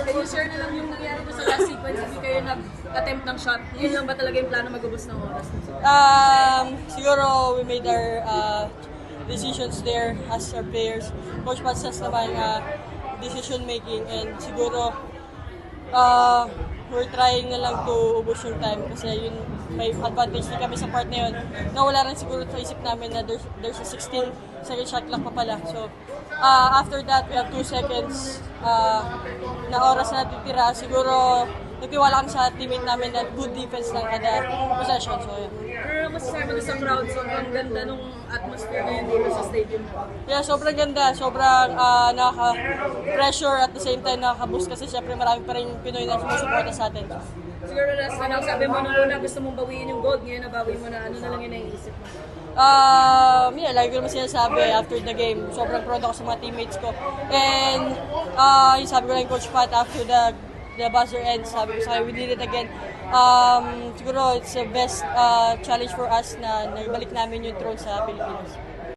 Can you share na lang yung nangyari doon sa last sequence? Hindi kayo nag-attempt ng shot. Yun lang ba talaga yung plano mag-ubos ng oras? Siguro we made our decisions there as our players. Coach Patsas naman decision making, and siguro we're trying na lang to ubos yung time kasi yun may advantage din kami sa part na yun. Nawala rin siguro sa isip namin na there's a 16-second shot clock pa pala. So after that we have 2 seconds na oras na natitira. Siguro nagtiwala kami sa teammate namin na good defense lang kada possession. So yeah. Pero masasabi mo sa crowd, sobrang ganda nung atmosphere ngayon dito sa stadium. Yeah, sobrang ganda. Sobrang nakaka-pressure at the same time nakaka-boost kasi syempre marami pa rin Pinoy na sumusuporta sa atin. Siguro last na sabi mo nung una gusto mong bawiin yung gold, ngayon nabawi mo na, ano na lang yung naiisip mo? Yeah, lagi ko naman sinasabi after the game, sobrang proud ako sa mga teammates ko. And yung sabi ko lang Coach Pat after the buzzer ends, sabi ko sa kanya, we did it again. Siguro it's the best challenge for us na nagbalik namin yung throne sa Pilipinas.